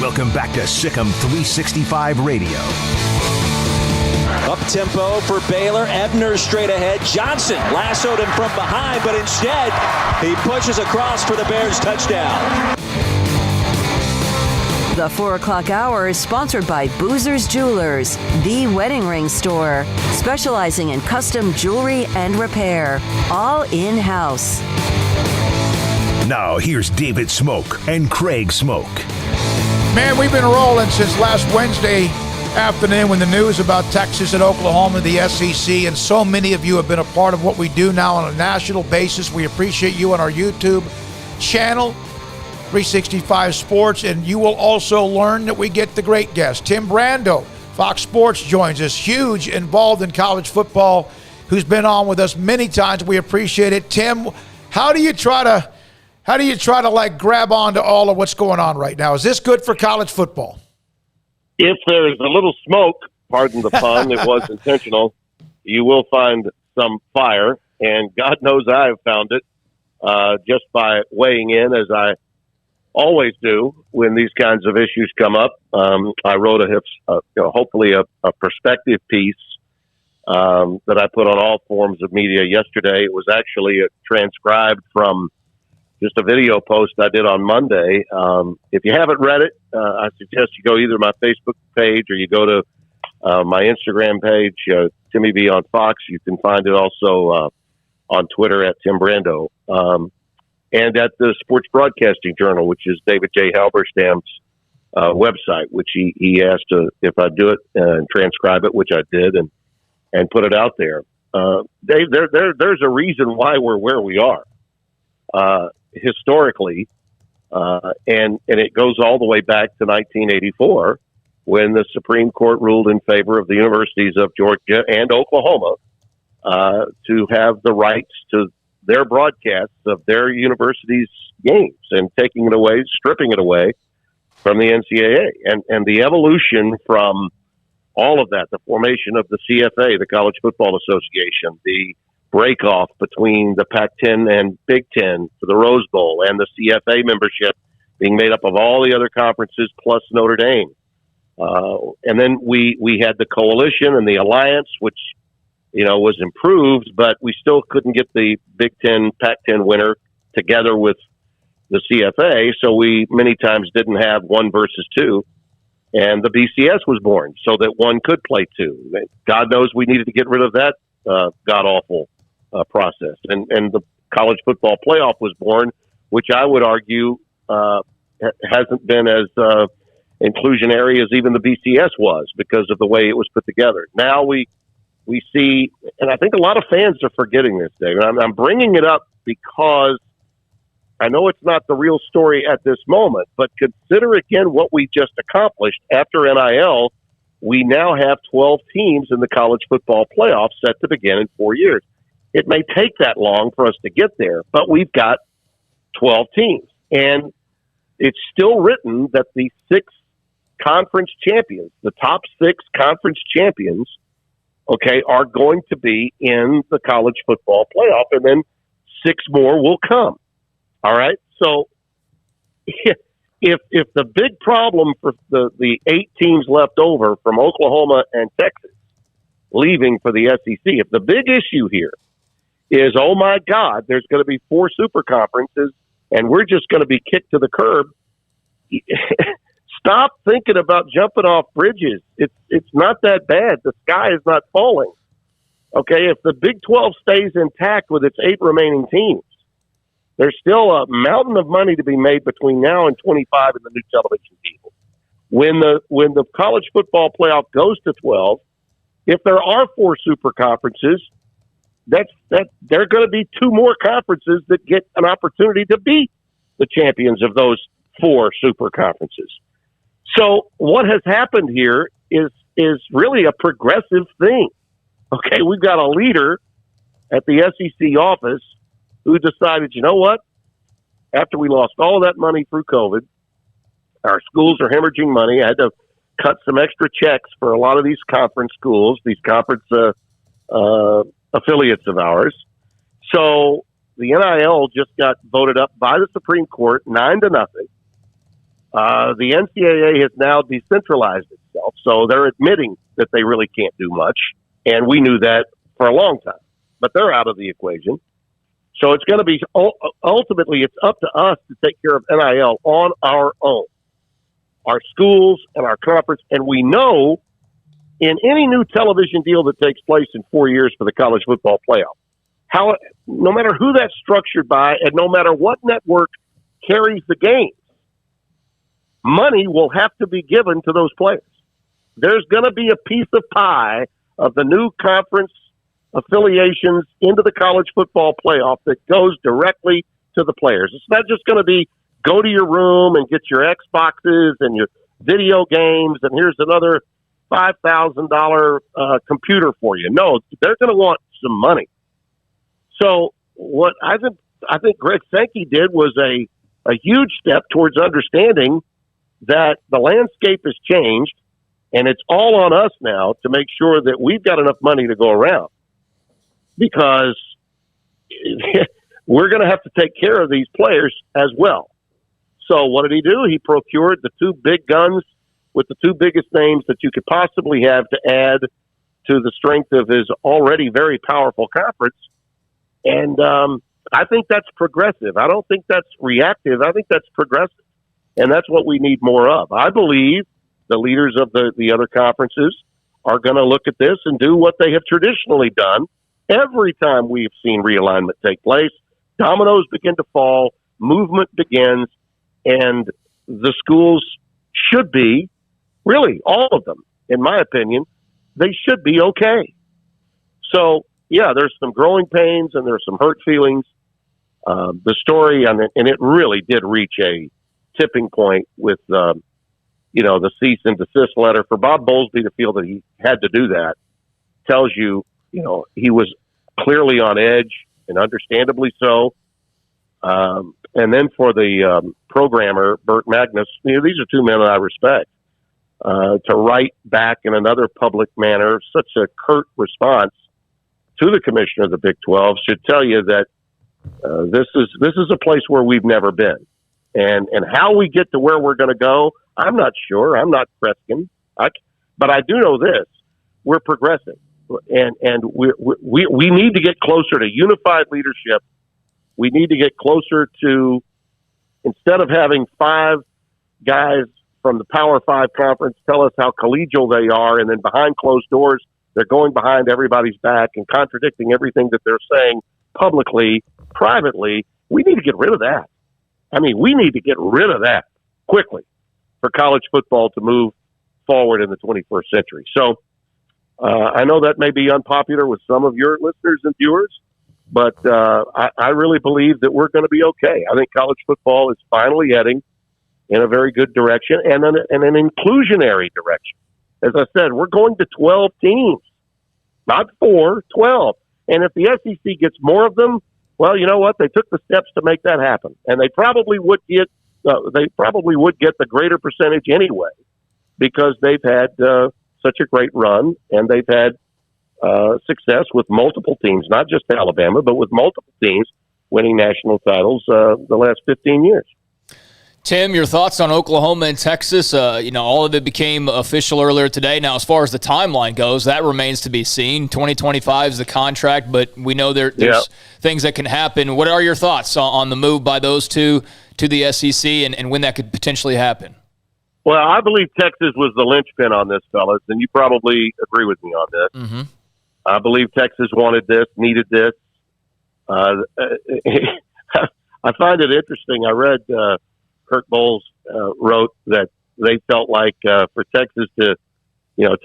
Welcome back to SicEm365 Radio. Up tempo for Baylor. Ebner straight ahead. Johnson lassoed him from behind, but instead he pushes across for the Bears touchdown. The 4 o'clock hour is sponsored by Boozer's Jewelers, the wedding ring store, specializing in custom jewelry and repair, all in-house. Now here's David Smoak and Craig Smoak. Man, we've been rolling since last Wednesday afternoon when the news about Texas and Oklahoma, the SEC, and so many of you have been a part of what we do now on a national basis. We appreciate you on our YouTube channel, 365 Sports, and you will also learn that we get the great guest. Tim Brando, Fox Sports, joins us, huge involved in college football, who's been on with us many times. We appreciate it. Tim, how do you try to like grab on to all of what's going on right now? Is this good for college football? If there's a little smoke, pardon the pun, it was intentional, you will find some fire, and God knows I have found it just by weighing in, as I always do when these kinds of issues come up. I wrote hopefully a perspective piece that I put on all forms of media yesterday. It was actually transcribed from just a video post I did on Monday. If you haven't read it, I suggest you go either my Facebook page or you go to my Instagram page, Timmy B on Fox. You can find it also on Twitter at Tim Brando. And at the Sports Broadcasting Journal, which is David J. Halberstam's website, which he asked if I'd do it and transcribe it, which I did, and put it out there. Dave, there's a reason why we're where we are historically, and it goes all the way back to 1984 when the Supreme Court ruled in favor of the universities of Georgia and Oklahoma to have the rights to their broadcasts of their universities' games and stripping it away from the NCAA. And the evolution from all of that, the formation of the CFA, the College Football Association, the break-off between the Pac-10 and Big Ten for the Rose Bowl, and the CFA membership being made up of all the other conferences plus Notre Dame. And then we had the coalition and the alliance, which was improved, but we still couldn't get the Big Ten, Pac-10 winner together with the CFA, so we many times didn't have 1 versus 2, and the BCS was born so that one could play 2. God knows we needed to get rid of that god-awful process, and the college football playoff was born, which I would argue hasn't been as inclusionary as even the BCS was because of the way it was put together. Now we see, and I think a lot of fans are forgetting this, David. I'm bringing it up because I know it's not the real story at this moment, but consider again what we just accomplished. After NIL, we now have 12 teams in the college football playoff set to begin in 4 years. It may take that long for us to get there, but we've got 12 teams. And it's still written that the 6 conference champions, the top 6 conference champions, are going to be in the college football playoff, and then 6 more will come. All right? So if the big problem for the 8 teams left over from Oklahoma and Texas leaving for the SEC, if the big issue here is, oh my God, there's going to be 4 super conferences and we're just going to be kicked to the curb, stop thinking about jumping off bridges. It's not that bad. The sky is not falling. Okay, if the Big 12 stays intact with its 8 remaining teams, there's still a mountain of money to be made between now and 25 in the new television deal. When the college football playoff goes to 12, if there are 4 super conferences, there are going to be 2 more conferences that get an opportunity to beat the champions of those 4 super conferences. So what has happened here is really a progressive thing. Okay, we've got a leader at the SEC office who decided, you know what? After we lost all of that money through COVID, our schools are hemorrhaging money. I had to cut some extra checks for a lot of these conference schools, these conference affiliates of ours. So the NIL just got voted up by the Supreme Court 9-0. The NCAA has now decentralized itself, so they're admitting that they really can't do much, and we knew that for a long time. But they're out of the equation. So it's going to be, ultimately, it's up to us to take care of NIL on our own, our schools and our conference. And we know in any new television deal that takes place in 4 years for the college football playoff, no matter who that's structured by and no matter what network carries the games, money will have to be given to those players. There's going to be a piece of pie of the new conference affiliations into the college football playoff that goes directly to the players. It's not just going to be go to your room and get your Xboxes and your video games and here's another $5,000 computer for you. No, they're going to want some money. So what I think Greg Sankey did was a huge step towards understanding that the landscape has changed and it's all on us now to make sure that we've got enough money to go around. Because we're going to have to take care of these players as well. So what did he do? He procured the two big guns with the two biggest names that you could possibly have to add to the strength of his already very powerful conference. And I think that's progressive. I don't think that's reactive. I think that's progressive. And that's what we need more of. I believe the leaders of the other conferences are going to look at this and do what they have traditionally done. Every time we've seen realignment take place, dominoes begin to fall, movement begins, and the schools should be, really, all of them, in my opinion, they should be okay. So, yeah, there's some growing pains and there's some hurt feelings. The story, and it really did reach a tipping point with, the cease and desist letter. For Bob Bowlesby to feel that he had to do that tells you, he was clearly on edge and understandably so. And then for the programmer, Burt Magnus, these are two men that I respect, to write back in another public manner, such a curt response to the commissioner of the Big 12 should tell you that this is a place where we've never been. And how we get to where we're going to go, I'm not sure. I'm not Kreskin. But I do know this. We're progressive. And we need to get closer to unified leadership. We need to get closer to, instead of having 5 guys from the Power 5 conference tell us how collegial they are, and then behind closed doors, they're going behind everybody's back and contradicting everything that they're saying publicly, privately. We need to get rid of that. I mean, we need to get rid of that quickly for college football to move forward in the 21st century. So I know that may be unpopular with some of your listeners and viewers, but I really believe that we're going to be okay. I think college football is finally heading in a very good direction and an inclusionary direction. As I said, we're going to 12 teams, not 4, 12. And if the SEC gets more of them, well, you know what? They took the steps to make that happen, and they probably would get the greater percentage anyway, because they've had such a great run, and they've had success with multiple teams, not just Alabama, but with multiple teams winning national titles the last 15 years. Tim, your thoughts on Oklahoma and Texas? All of it became official earlier today. Now, as far as the timeline goes, that remains to be seen. 2025 is the contract, but we know there's things that can happen. What are your thoughts on the move by those two to the SEC and when that could potentially happen? Well, I believe Texas was the linchpin on this, fellas, and you probably agree with me on this. Mm-hmm. I believe Texas wanted this, needed this. I find it interesting. I read Kirk Bowles wrote that they felt like for Texas to,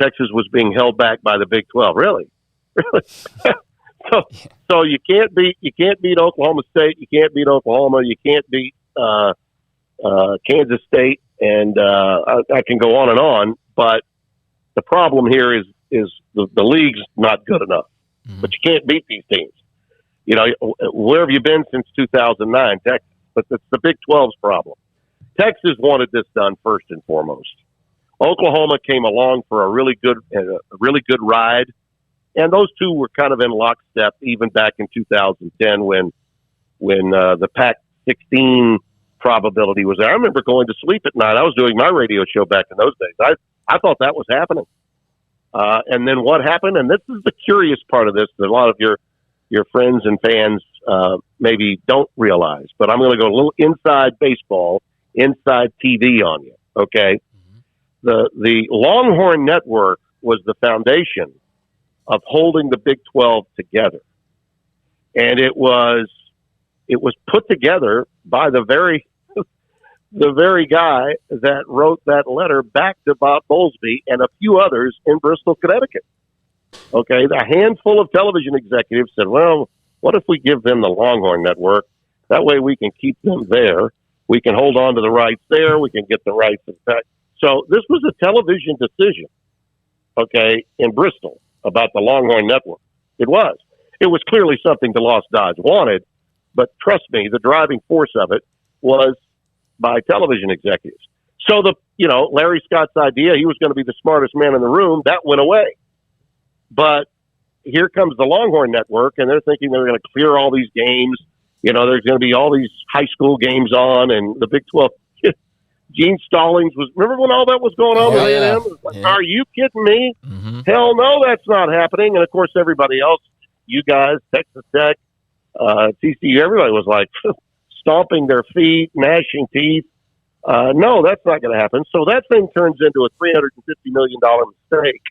Texas was being held back by the Big 12. Really? So you can't beat Oklahoma State. You can't beat Oklahoma. You can't beat Kansas State. And I can go on and on. But the problem here is the league's not good enough. Mm-hmm. But you can't beat these teams. Where have you been since 2009, Texas? But it's the Big 12's problem. Texas wanted this done first and foremost. Oklahoma came along for a really good ride, and those two were kind of in lockstep even back in 2010 when the Pac-16 probability was there. I remember going to sleep at night. I was doing my radio show back in those days. I thought that was happening. And then what happened? And this is the curious part of this that a lot of your friends and fans maybe don't realize. But I'm going to go a little inside baseball, inside TV on you. Okay, the Longhorn Network was the foundation of holding the Big 12 together, and it was put together by the very guy that wrote that letter back to Bob Bowlesby and a few others in Bristol, Connecticut. Okay, a handful of television executives said, well, what if we give them the Longhorn Network? That way we can keep them there. We can hold on to the rights there. We can get the rights back. So this was a television decision, okay, in Bristol about the Longhorn Network. It was clearly something the Lost Dodge wanted, but trust me, the driving force of it was by television executives. So Larry Scott's idea, he was going to be the smartest man in the room, that went away. But here comes the Longhorn Network, and they're thinking they're going to clear all these games. There's going to be all these high school games on, and the Big 12. Gene Stallings remember when all that was going on with A&M? Like, are you kidding me? Mm-hmm. Hell no, that's not happening. And of course, everybody else, you guys, Texas Tech, TCU, everybody was like stomping their feet, gnashing teeth. No, that's not going to happen. So that thing turns into a $350 million mistake.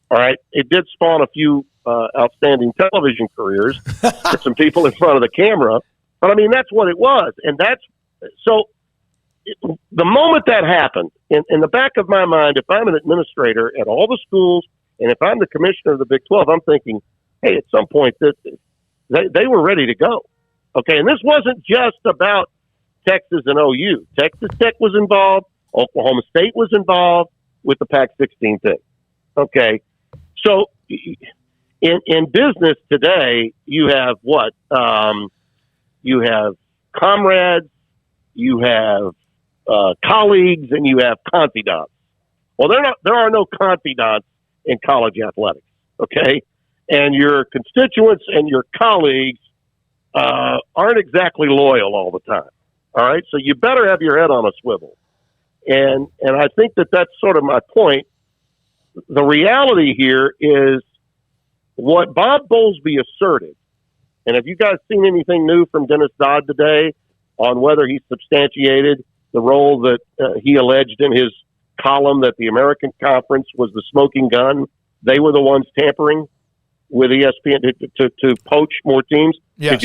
All right. It did spawn a few outstanding television careers for some people in front of the camera. But I mean, that's what it was. And the moment that happened, in the back of my mind, if I'm an administrator at all the schools, and if I'm the commissioner of the Big 12, I'm thinking, hey, at some point, they were ready to go. Okay, and this wasn't just about Texas and OU. Texas Tech was involved. Oklahoma State was involved with the Pac-16 thing. Okay, so in business today, you have what? You have comrades, you have colleagues, and you have confidants. Well, there are no confidants in college athletics, okay? And your constituents and your colleagues aren't exactly loyal all the time, all right? So you better have your head on a swivel. And I think that's sort of my point. The reality here is what Bob Bowlesby asserted, and have you guys seen anything new from Dennis Dodd today on whether he substantiated the role that he alleged in his column that the American Conference was the smoking gun? They were the ones tampering with ESPN to poach more teams. Yes.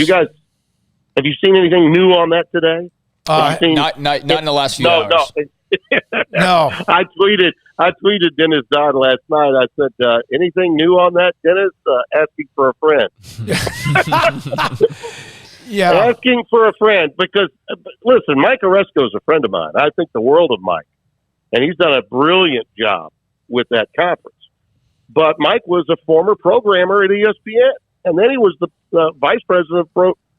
Have you seen anything new on that today? Not in the last few hours. No. I tweeted Dennis Dodd last night. I said, anything new on that, Dennis? Asking for a friend. Yeah, asking for a friend because, listen, Mike Oresco is a friend of mine. I think the world of Mike, and he's done a brilliant job with that conference. But Mike was a former programmer at ESPN, and then he was the vice president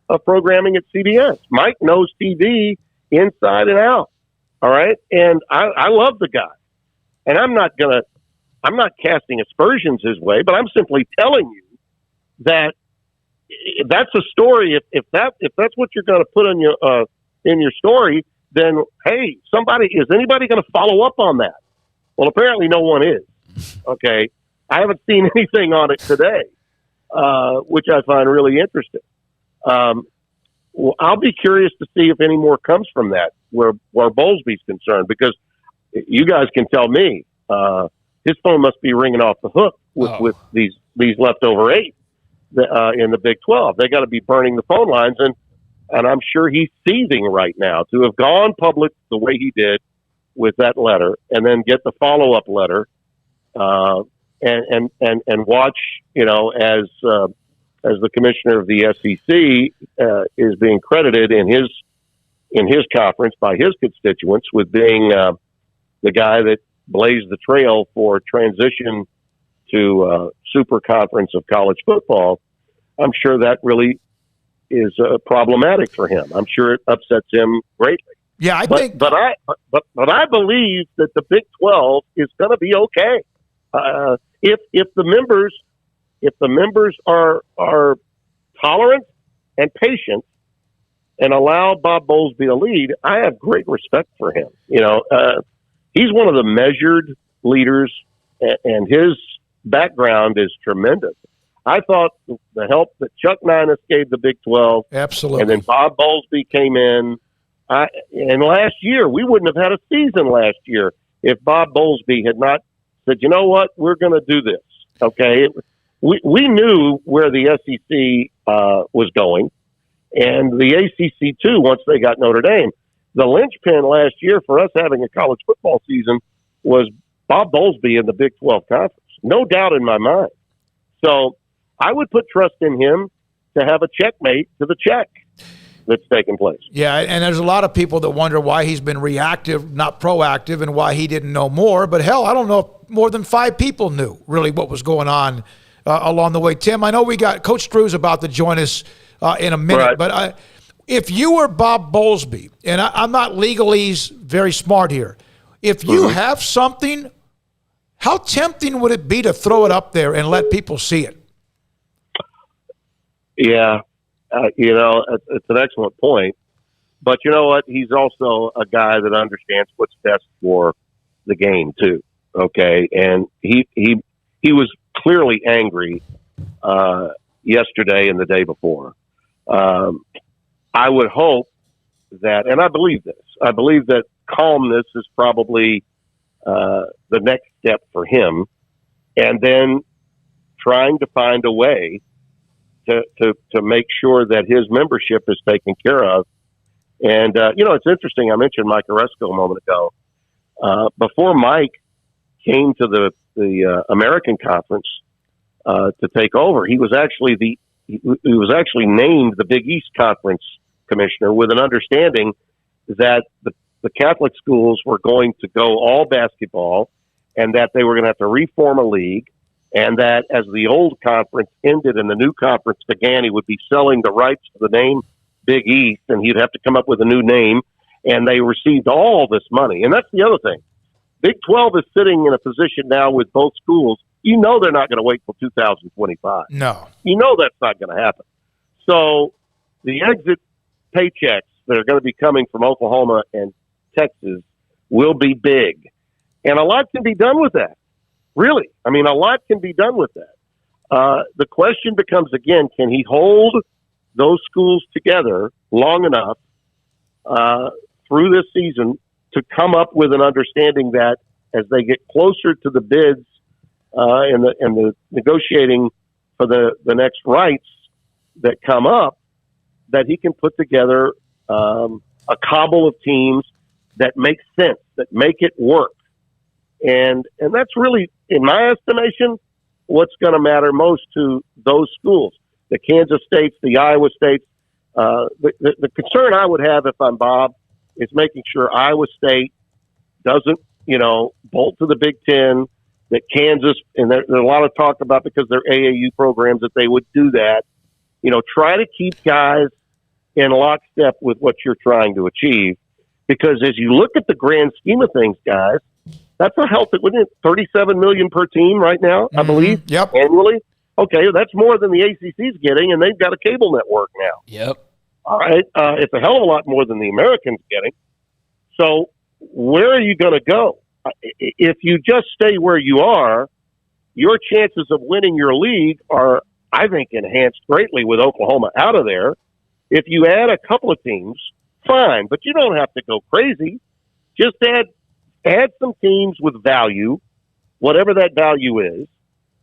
of programming at CBS. Mike knows TV inside and out. All right, and I love the guy, and I'm not casting aspersions his way, but I'm simply telling you that. That's a story. If that's what you're going to put in your story, then hey, is anybody going to follow up on that? Well, apparently no one is. Okay, I haven't seen anything on it today, which I find really interesting. Well, I'll be curious to see if any more comes from that, where Bowlesby's concerned, because you guys can tell me his phone must be ringing off the hook with these leftover eight. In the Big 12, they got to be burning the phone lines, and I'm sure he's seething right now to have gone public the way he did with that letter, and then get the follow-up letter, and watch, as the commissioner of the SEC is being credited in his conference by his constituents with being the guy that blazed the trail for transition to super conference of college football. I'm sure that really is problematic for him. I'm sure it upsets him greatly. Yeah, but I believe that the Big 12 is going to be okay if the members are tolerant and patient, and allow Bob Bowlesby to lead, I have great respect for him. He's one of the measured leaders, and his background is tremendous. I thought the help that Chuck Ninus gave the Big 12, absolutely, and then Bob Bowlesby came in. And last year, we wouldn't have had a season last year if Bob Bowlesby had not said, you know what, we're going to do this. Okay, we knew where the SEC was going, and the ACC too. Once they got Notre Dame, the linchpin last year for us having a college football season was Bob Bowlesby in the Big 12 conference. No doubt in my mind. So I would put trust in him to have a checkmate to the check that's taken place. Yeah, and there's a lot of people that wonder why he's been reactive, not proactive, and why he didn't know more. But hell, I don't know if more than 5 people knew really what was going on along the way. Tim, I know we got Coach Drew's about to join us in a minute, right. But if you were Bob Bowlesby, and I'm not legalese very smart here, if you have something, how tempting would it be to throw it up there and let people see it? Yeah. It's an excellent point. But you know what? He's also a guy that understands what's best for the game, too. Okay? And he was clearly angry yesterday and the day before. I would hope that, and I believe this, I believe that calmness is probably the next step for him, and then trying to find a way to make sure that his membership is taken care of. And, it's interesting. I mentioned Mike Oresco a moment ago. Before Mike came to the American Conference to take over, he was actually named the Big East Conference commissioner with an understanding that the Catholic schools were going to go all basketball and that they were going to have to reform a league, and that as the old conference ended and the new conference began, he would be selling the rights to the name Big East, and he'd have to come up with a new name, and they received all this money. And that's the other thing. Big 12 is sitting in a position now with both schools. You know they're not going to wait till 2025. No. You know that's not going to happen. So the exit paychecks that are going to be coming from Oklahoma and Texas will be big. And a lot can be done with that. Really. I mean, a lot can be done with that. The question becomes, again, can he hold those schools together long enough through this season to come up with an understanding that as they get closer to the bids and the negotiating for the next rights that come up, that he can put together a cobble of teams that make sense, that make it work. And that's really, in my estimation, what's going to matter most to those schools. The Kansas States, the Iowa States. The concern I would have if I'm Bob is making sure Iowa State doesn't, bolt to the Big Ten, that Kansas, and there's a lot of talk about because they're AAU programs that they would do that. Try to keep guys in lockstep with what you're trying to achieve. Because as you look at the grand scheme of things, guys, that's a healthy, wouldn't it? $37 million per team right now, I believe, annually. Okay, that's more than the ACC's getting, and they've got a cable network now. Yep. All right, it's a hell of a lot more than the Americans getting. So where are you going to go? If you just stay where you are, your chances of winning your league are, I think, enhanced greatly with Oklahoma out of there. If you add a couple of teams, fine, but you don't have to go crazy. Just add some teams with value, whatever that value is,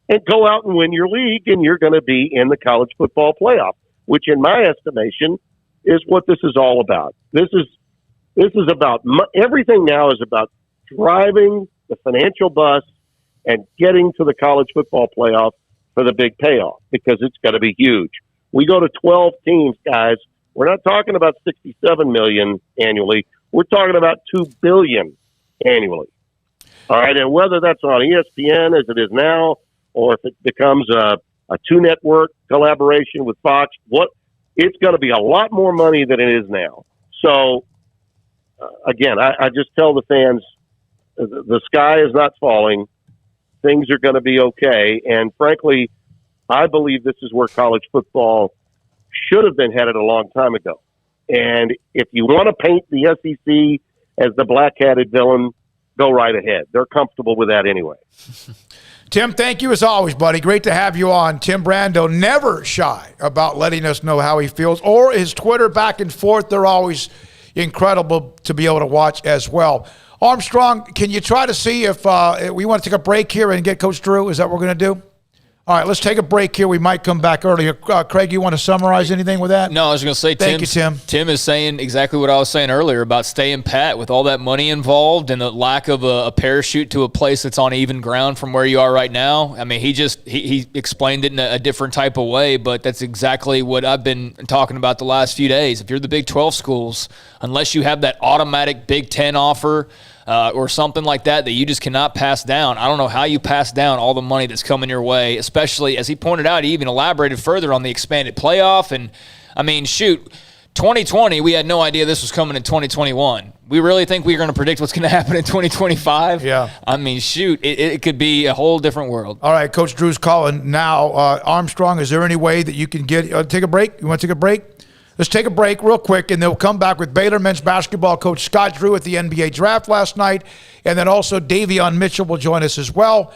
and go out and win your league, and you're going to be in the college football playoff, which in my estimation is what this is all about. This is about everything now is about driving the financial bus and getting to the college football playoff for the big payoff, because it's going to be huge. We go to 12 teams, guys. We're not talking about $67 million annually. We're talking about $2 billion annually. All right, and whether that's on ESPN as it is now, or if it becomes a two-network collaboration with Fox, it's going to be a lot more money than it is now. So, again, I just tell the fans, the sky is not falling. Things are going to be okay. And frankly, I believe this is where college football should have been headed a long time ago. And if you want to paint the SEC as the black-hatted villain, go right ahead. They're comfortable with that anyway. Tim, thank you as always, buddy. Great to have you on. Tim Brando, never shy about letting us know how he feels, or his Twitter back and forth. They're always incredible to be able to watch as well. Armstrong, can you try to see if we want to take a break here and get Coach Drew? Is that what we're going to do? All right, let's take a break here. We might come back earlier. Craig, you want to summarize anything with that? No, I was going to say, Thank you, Tim. Tim is saying exactly what I was saying earlier about staying pat with all that money involved and the lack of a parachute to a place that's on even ground from where you are right now. I mean, he explained it in a different type of way, but that's exactly what I've been talking about the last few days. If you're the Big 12 schools, unless you have that automatic Big 10 offer, or something like that you just cannot pass down. I don't know how you pass down all the money that's coming your way, especially, as he pointed out, he even elaborated further on the expanded playoff. And, I mean, shoot, 2020, we had no idea this was coming in 2021. We really think we were going to predict what's going to happen in 2025? Yeah. I mean, shoot, it could be a whole different world. All right, Coach Drew's calling now. Armstrong, is there any way that you can take a break? You want to take a break? Let's take a break real quick, and they'll come back with Baylor men's basketball coach Scott Drew at the NBA draft last night, and then also Davion Mitchell will join us as well.